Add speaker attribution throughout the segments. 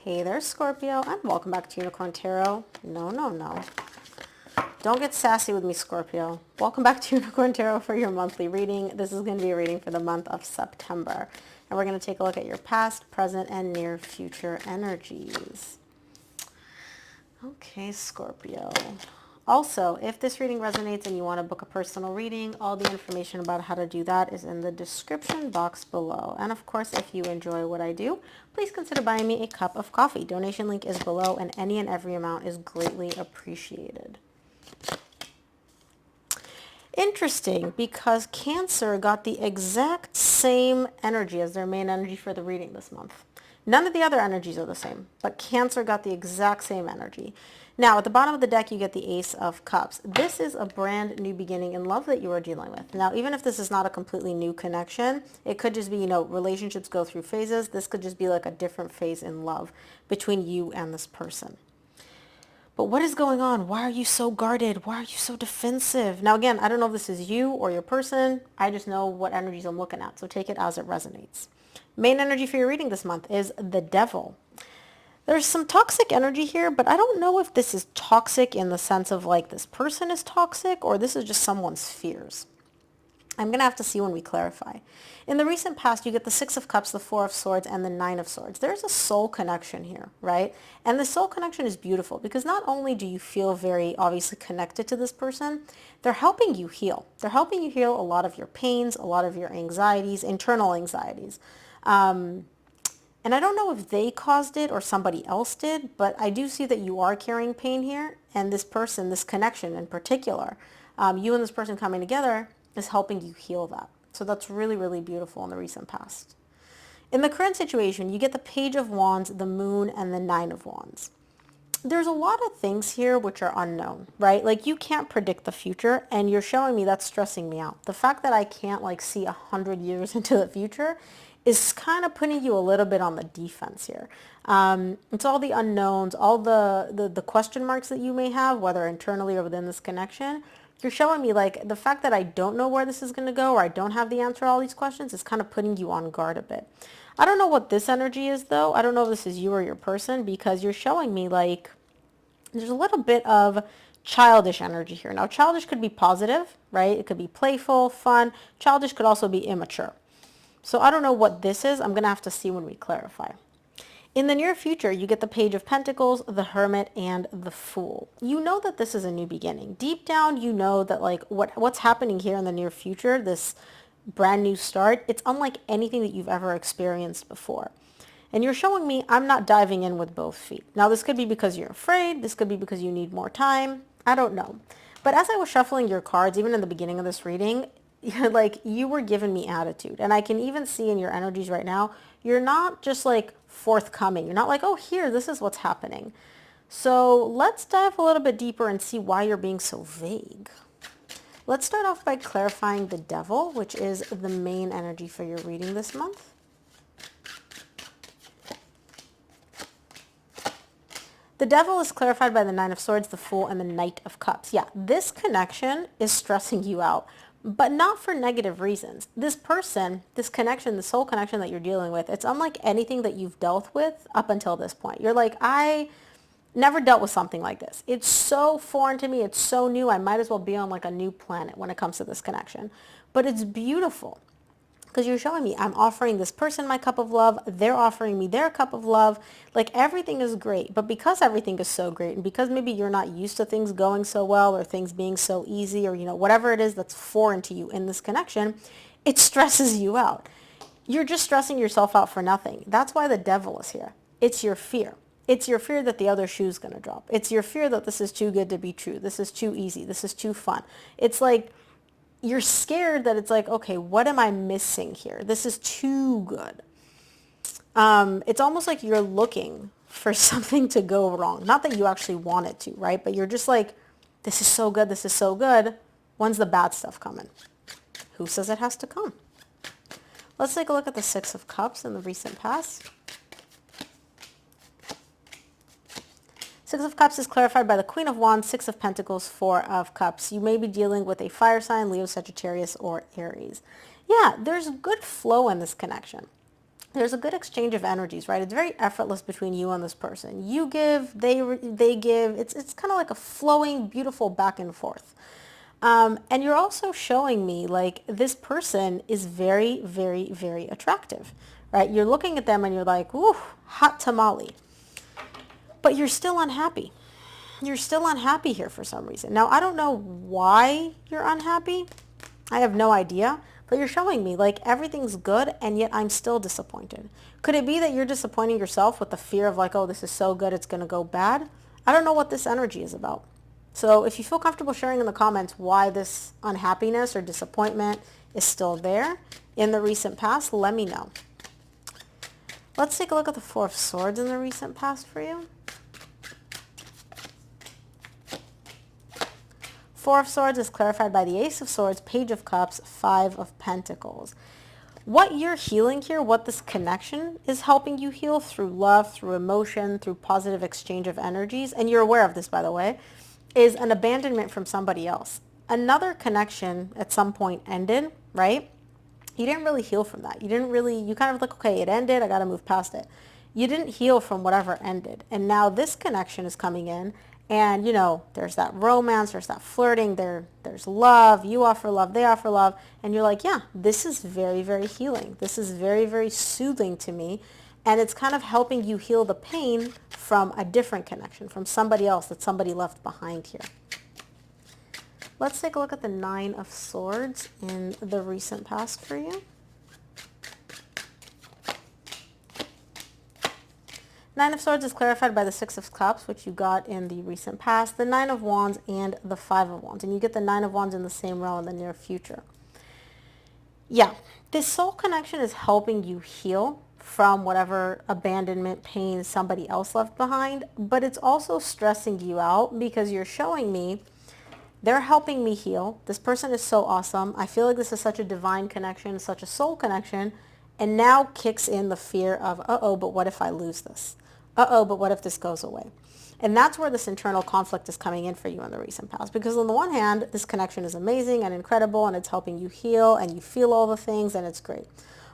Speaker 1: Hey there, Scorpio, and welcome back to Unicorn Tarot. No. Don't get sassy with me, Scorpio. Welcome back to Unicorn Tarot for your monthly reading. This is going to be a reading for the month of September. And we're going to take a look at your past, present, and near future energies. Okay, Scorpio. Also, if this reading resonates and you want to book a personal reading, all the information about how to do that is in the description box below. And of course, if you enjoy what I do, please consider buying me a cup of coffee. Donation link is below, and any and every amount is greatly appreciated. Interesting, because Cancer got the exact same energy as their main energy for the reading this month. None of the other energies are the same, but Cancer got the exact same energy. Now, at the bottom of the deck, you get the Ace of Cups. This is a brand new beginning in love that you are dealing with. Now, even if this is not a completely new connection, it could just be, relationships go through phases. This could just be like a different phase in love between you and this person. But what is going on? Why are you so guarded? Why are you so defensive? Now, again, I don't know if this is you or your person. I just know what energies I'm looking at, so take it as it resonates. Main energy for your reading this month is the Devil. There's some toxic energy here, but I don't know if this is toxic in the sense of like this person is toxic or this is just someone's fears. I'm going to have to see when we clarify. In the recent past, you get the Six of Cups, the Four of Swords, and the Nine of Swords. There's a soul connection here, right? And the soul connection is beautiful because not only do you feel very obviously connected to this person, they're helping you heal. They're helping you heal a lot of your pains, a lot of your anxieties, internal anxieties. And I don't know if they caused it or somebody else did, but I do see that you are carrying pain here. And this person, this connection in particular, you and this person coming together is helping you heal that. So that's really, really beautiful in the recent past. In the current situation, you get the Page of Wands, the Moon, and the Nine of Wands. There's a lot of things here which are unknown, right? Like you can't predict the future, and you're showing me that's stressing me out. The fact that I can't like see 100 years into the future is kind of putting you a little bit on the defense here. It's all the unknowns, all the question marks that you may have, whether internally or within this connection. You're showing me like the fact that I don't know where this is going to go or I don't have the answer to all these questions is kind of putting you on guard a bit. I don't know what this energy is though. I don't know if this is you or your person because you're showing me like there's a little bit of childish energy here. Now, childish could be positive, right? It could be playful, fun. Childish could also be immature. So I don't know what this is. I'm going to have to see when we clarify. In the near future, you get the Page of Pentacles, the Hermit, and the Fool. You know that this is a new beginning. Deep down, you know that like what's happening here in the near future, this brand new start, it's unlike anything that you've ever experienced before. And you're showing me I'm not diving in with both feet. Now, this could be because you're afraid. This could be because you need more time. I don't know. But as I was shuffling your cards, even in the beginning of this reading, like you were giving me attitude. And I can even see in your energies right now, you're not just like forthcoming. You're not like, oh, here, this is what's happening. So let's dive a little bit deeper and see why you're being so vague. Let's start off by clarifying the Devil, which is the main energy for your reading this month. The Devil is clarified by the Nine of Swords, the Fool, and the Knight of Cups. Yeah, this connection is stressing you out, but not for negative reasons. This person, this connection, the soul connection that you're dealing with, it's unlike anything that you've dealt with up until this point. You're like, I never dealt with something like this. It's so foreign to me. It's so new. I might as well be on like a new planet when it comes to this connection. But it's beautiful. Because you're showing me I'm offering this person my cup of love. They're offering me their cup of love. Like everything is great. But because everything is so great and because maybe you're not used to things going so well or things being so easy or, whatever it is that's foreign to you in this connection, it stresses you out. You're just stressing yourself out for nothing. That's why the Devil is here. It's your fear. It's your fear that the other shoe's going to drop. It's your fear that this is too good to be true. This is too easy. This is too fun. It's like you're scared that it's like, okay, what am I missing here? This is too good. It's almost like you're looking for something to go wrong. Not that you actually want it to, right? But you're just like, this is so good. This is so good. When's the bad stuff coming? Who says it has to come? Let's take a look at the Six of Cups in the recent past. Six of Cups is clarified by the Queen of Wands, Six of Pentacles, Four of Cups. You may be dealing with a fire sign, Leo, Sagittarius, or Aries. Yeah, there's good flow in this connection. there's a good exchange of energies, right? It's very effortless between you and this person. You give, they give. It's kind of like a flowing, beautiful back and forth. And you're also showing me like this person is very, very, very attractive, right? You're looking at them and you're like, ooh, hot tamale. But you're still unhappy. You're still unhappy here for some reason. Now, I don't know why you're unhappy. I have no idea. But you're showing me like everything's good and yet I'm still disappointed. Could it be that you're disappointing yourself with the fear of like, oh, this is so good, it's going to go bad? I don't know what this energy is about. So if you feel comfortable sharing in the comments why this unhappiness or disappointment is still there in the recent past, let me know. Let's take a look at the Four of Swords in the recent past for you. Four of Swords is clarified by the Ace of Swords, Page of Cups, Five of Pentacles. What you're healing here, what this connection is helping you heal through love, through emotion, through positive exchange of energies, and you're aware of this, by the way, is an abandonment from somebody else. Another connection at some point ended, right? You didn't really heal from that. You kind of like, okay, it ended, I got to move past it. You didn't heal from whatever ended. And now this connection is coming in. And, you know, there's that romance, there's that flirting, there's love, you offer love, they offer love. And you're like, yeah, this is very, very healing. This is very, very soothing to me. And it's kind of helping you heal the pain from a different connection, from somebody else that somebody left behind here. Let's take a look at the Nine of Swords in the recent past for you. Nine of Swords is clarified by the Six of Cups, which you got in the recent past, the Nine of Wands, and the Five of Wands. And you get the Nine of Wands in the same row in the near future. Yeah, this soul connection is helping you heal from whatever abandonment, pain somebody else left behind, but it's also stressing you out because you're showing me they're helping me heal. This person is so awesome. I feel like this is such a divine connection, such a soul connection, and now kicks in the fear of, uh-oh, but what if I lose this? Uh-oh, but what if this goes away? And that's where this internal conflict is coming in for you in the recent past. Because on the one hand, this connection is amazing and incredible and it's helping you heal and you feel all the things and it's great.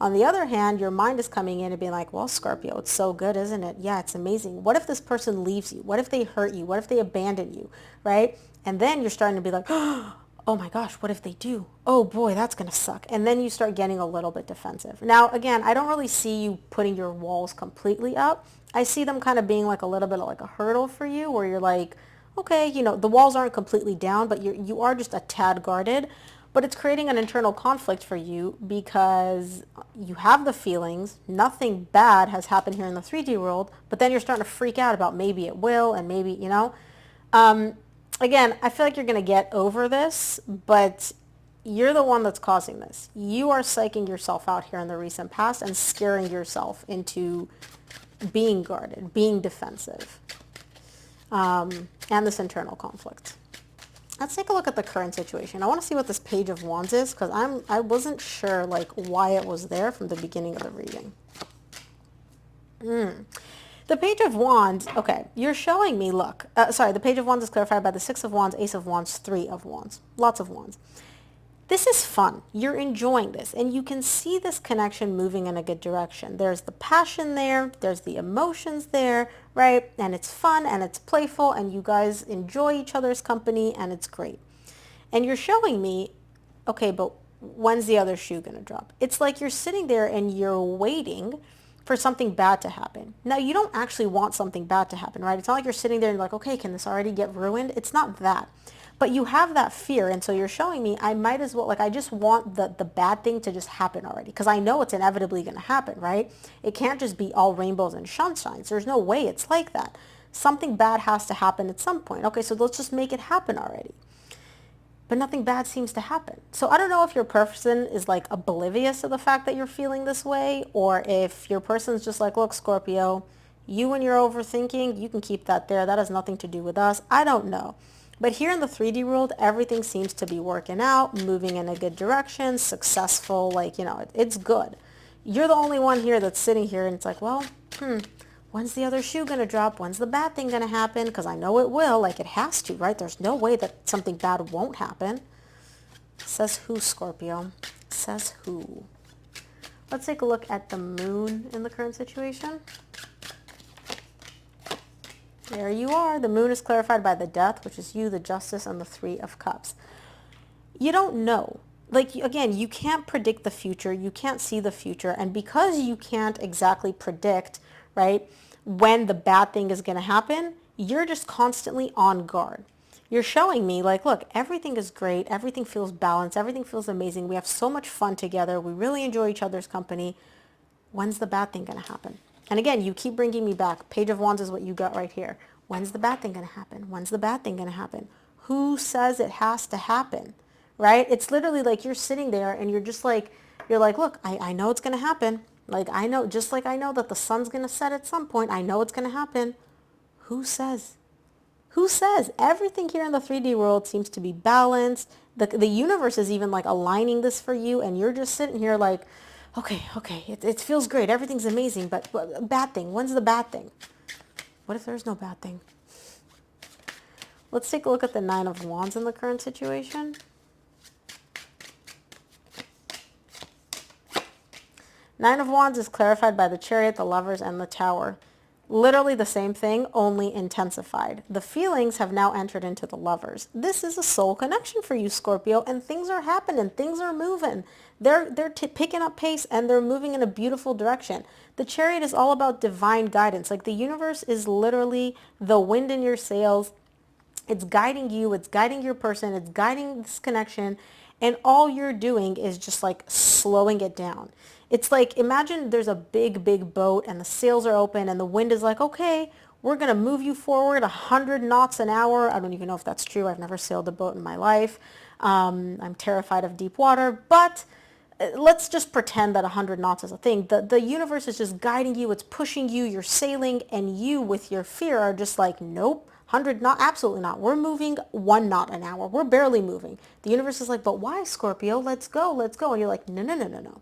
Speaker 1: On the other hand, your mind is coming in and being like, well, Scorpio, it's so good, isn't it? Yeah, it's amazing. What if this person leaves you? What if they hurt you? What if they abandon you, right? And then you're starting to be like, oh my gosh, what if they do? Oh boy, that's going to suck. And then you start getting a little bit defensive. Now, again, I don't really see you putting your walls completely up. I see them kind of being like a little bit like a hurdle for you where you're like, okay, you know, the walls aren't completely down, but you are just a tad guarded. But it's creating an internal conflict for you because you have the feelings, nothing bad has happened here in the 3D world, but then you're starting to freak out about maybe it will and maybe, you know. Again, I feel like you're going to get over this, but you're the one that's causing this. You are psyching yourself out here in the recent past and scaring yourself into being guarded, being defensive, and this internal conflict. Let's take a look at the current situation. I want to see what this Page of Wands is because I wasn't sure like why it was there from the beginning of the reading. The Page of Wands, okay, you're showing me, look, the Page of Wands is clarified by the Six of Wands, Ace of Wands, Three of Wands, lots of wands. This is fun. You're enjoying this, and you can see this connection moving in a good direction. There's the passion there, there's the emotions there, right? And it's fun, and it's playful, and you guys enjoy each other's company, and it's great. And you're showing me, okay, but when's the other shoe going to drop? It's like you're sitting there and you're waiting for something bad to happen. Now, you don't actually want something bad to happen, right? It's not like you're sitting there and you're like, okay, can this already get ruined? It's not that. But you have that fear, and so you're showing me I might as well, like I just want the bad thing to just happen already because I know it's inevitably going to happen, right? It can't just be all rainbows and sunshines. There's no way it's like that. Something bad has to happen at some point. Okay, so let's just make it happen already. But nothing bad seems to happen. So I don't know if your person is like oblivious to the fact that you're feeling this way, or if your person's just like, look, Scorpio, you and your overthinking, you can keep that there. That has nothing to do with us. I don't know. But here in the 3D world, everything seems to be working out, moving in a good direction, successful, like, you know, it's good. You're the only one here that's sitting here and it's like, well, when's the other shoe going to drop? When's the bad thing going to happen? Because I know it will, like it has to, right? There's no way that something bad won't happen. Says who, Scorpio? Says who? Let's take a look at the moon in the current situation. There you are. The moon is clarified by the death, which is you, the justice, and the 3 of cups. You don't know. Like, again, you can't predict the future. You can't see the future. And because you can't exactly predict, right, when the bad thing is going to happen, you're just constantly on guard. You're showing me like, look, everything is great. Everything feels balanced. Everything feels amazing. We have so much fun together. We really enjoy each other's company. When's the bad thing going to happen? And again, you keep bringing me back. Page of Wands is what you got right here. When's the bad thing going to happen? When's the bad thing going to happen? Who says it has to happen? Right? It's literally like you're sitting there and you're just like, look, I know it's going to happen. Like, I know, just like I know that the sun's going to set at some point. I know it's going to happen. Who says? Who says? Everything here in the 3D world seems to be balanced. The universe is even like aligning this for you, and you're just sitting here like, okay, it feels great. Everything's amazing, but bad thing. When's the bad thing? What if there's no bad thing? Let's take a look at the 9 of Wands in the current situation. Nine of Wands is clarified by the Chariot, the Lovers, and the Tower. Literally the same thing, only intensified. The feelings have now entered into the Lovers. This is a soul connection for you, Scorpio, and things are happening. Things are moving. They're picking up pace, and they're moving in a beautiful direction. The Chariot is all about divine guidance. Like, the universe is literally the wind in your sails. It's guiding you. It's guiding your person. It's guiding this connection. And all you're doing is just like slowing it down. It's like, imagine there's a big, big boat and the sails are open and the wind is like, okay, we're going to move you forward 100 knots an hour. I don't even know if that's true. I've never sailed a boat in my life. I'm terrified of deep water, but let's just pretend that 100 knots is a thing. The universe is just guiding you. It's pushing you. You're sailing, and you with your fear are just like, nope. 100 knot, absolutely not. We're moving 1 knot an hour. We're barely moving. The universe is like, but why, Scorpio? Let's go, let's go. And you're like, no, no, no, no, no.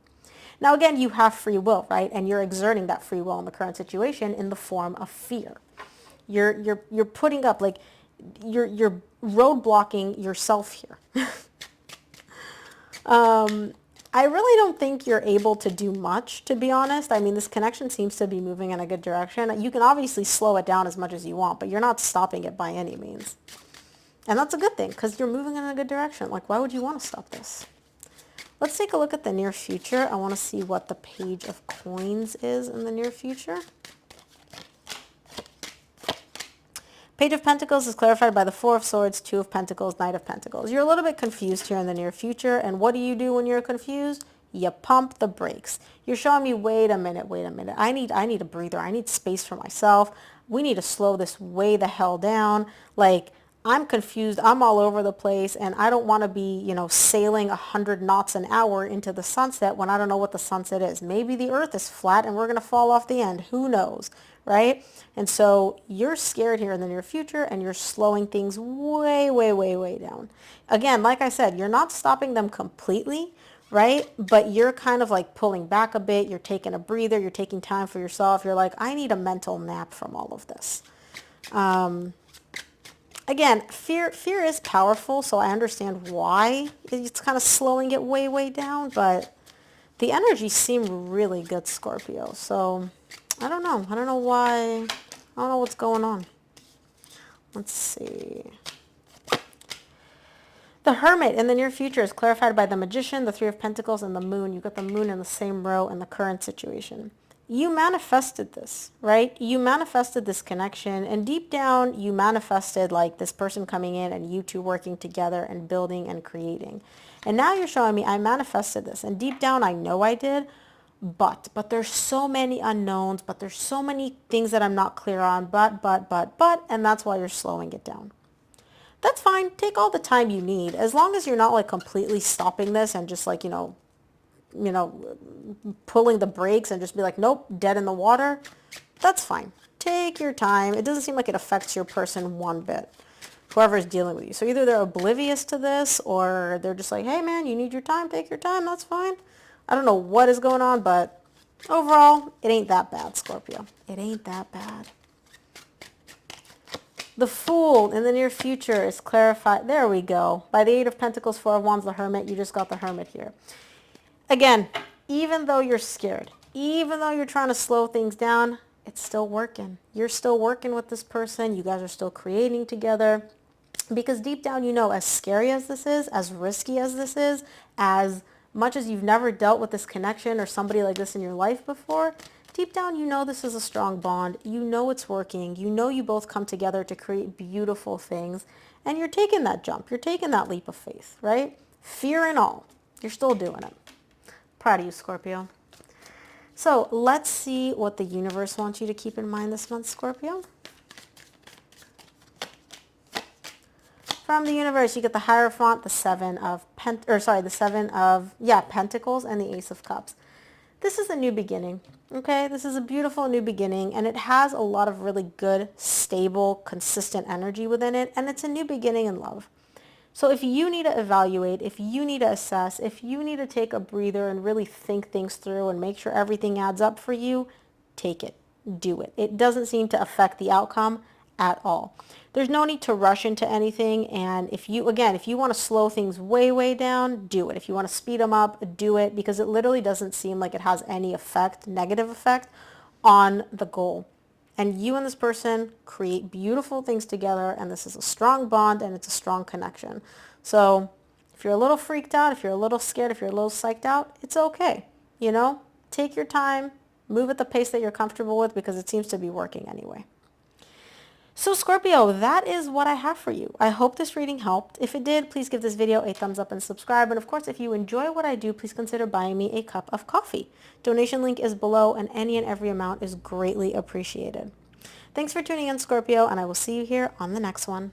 Speaker 1: Now, again, you have free will, right? And you're exerting that free will in the current situation in the form of fear. You're putting up, like, you're roadblocking yourself here. I really don't think you're able to do much, to be honest. I mean, this connection seems to be moving in a good direction. You can obviously slow it down as much as you want, but you're not stopping it by any means. And that's a good thing, because you're moving in a good direction. Like, why would you want to stop this? Let's take a look at the near future. I want to see what the Page of Coins is in the near future. Page of Pentacles is clarified by the 4 of Swords, 2 of Pentacles, Knight of Pentacles. You're a little bit confused here in the near future. And what do you do when you're confused? You pump the brakes. You're showing me, wait a minute. I need a breather. I need space for myself. We need to slow this way the hell down. Like, I'm confused. I'm all over the place. And I don't want to be, sailing 100 knots an hour into the sunset when I don't know what the sunset is. Maybe the earth is flat and we're going to fall off the end. Who knows? Right? And so you're scared here in the near future, and you're slowing things way, way, way, way down. Again, like I said, you're not stopping them completely, right? But you're kind of like pulling back a bit. You're taking a breather. You're taking time for yourself. You're like, I need a mental nap from all of this. Again, fear is powerful, so I understand why it's kind of slowing it way, way down, but the energies seem really good, Scorpio. So I don't know. I don't know why. I don't know what's going on. Let's see. The Hermit in the near future is clarified by the Magician, the 3 of Pentacles, and the Moon. You got the Moon in the same row in the current situation. You manifested this, right? You manifested this connection, and deep down you manifested like this person coming in and you two working together and building and creating. And now you're showing me I manifested this, and deep down I know I did, but there's so many unknowns, but there's so many things that I'm not clear on, but, and that's why you're slowing it down. That's fine. Take all the time you need, as long as you're not like completely stopping this and just like, pulling the brakes and just be like, nope, dead in the water. That's fine. Take your time. It doesn't seem like it affects your person one bit, whoever is dealing with you. So either they're oblivious to this, or they're just like, hey man, you need your time, take your time, that's fine. I don't know what is going on, but overall, it ain't that bad, Scorpio. It ain't that bad. The Fool in the near future is clarified. There we go. By the 8 of Pentacles, 4 of Wands, the Hermit. You just got the Hermit here. Again, Even though you're scared, even though you're trying to slow things down, it's still working. You're still working with this person. You guys are still creating together. Because deep down, you know, as scary as this is, as risky as this is, as much as you've never dealt with this connection or somebody like this in your life before, deep down, you know this is a strong bond. You know it's working. You know you both come together to create beautiful things. And you're taking that jump. You're taking that leap of faith, right? Fear and all. You're still doing it. Proud of you, Scorpio. So let's see what the universe wants you to keep in mind this month, Scorpio. From the universe, you get the Hierophant, the Seven of Pentacles, and the Ace of Cups. This is a new beginning, okay? This is a beautiful new beginning, and it has a lot of really good, stable, consistent energy within it, and it's a new beginning in love. So if you need to evaluate, if you need to assess, if you need to take a breather and really think things through and make sure everything adds up for you, take it. Do it. It doesn't seem to affect the outcome at all. There's no need to rush into anything, and if you want to slow things way, way down, do it. If you want to speed them up, do it, because it literally doesn't seem like it has any effect, negative effect, on the goal. And you and this person create beautiful things together, and this is a strong bond, and it's a strong connection. So if you're a little freaked out, if you're a little scared, if you're a little psyched out, it's okay. You know, take your time, move at the pace that you're comfortable with, because it seems to be working anyway. So Scorpio, that is what I have for you. I hope this reading helped. If it did, please give this video a thumbs up and subscribe. And of course, if you enjoy what I do, please consider buying me a cup of coffee. Donation link is below, and any and every amount is greatly appreciated. Thanks for tuning in, Scorpio, and I will see you here on the next one.